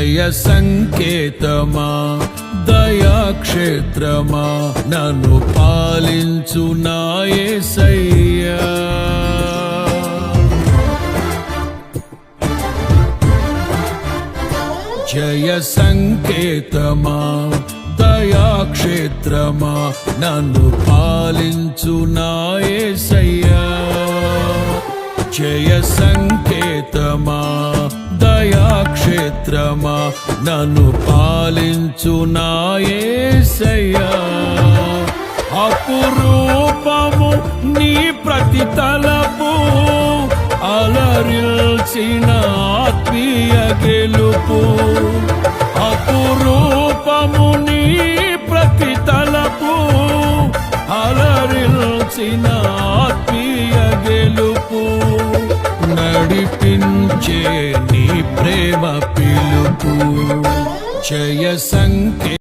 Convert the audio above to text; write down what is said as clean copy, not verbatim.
జయ సంకేతమా దయాక్షేత్రమా నన్ను పాలించు నా యేసయ్యా. జయ సంకేతమా దయాక్షేత్రమా నన్ను పాలించు నా యేసయ్యా. జయ సంకేతమా దయాక్షేత్రమా నన్ను పాలించు నా యేసయ్యా. అపురూపము నీ ప్రతి తలపు అలరిల్చిన ఆత్మీయ గెలుపు. అపురూపము నీ ప్రతి తలపు అలరిల్చిన ఆత్మీయ గెలుపు. నడిపించే నీ ప్రేమ పిలుపు. జయ సంకే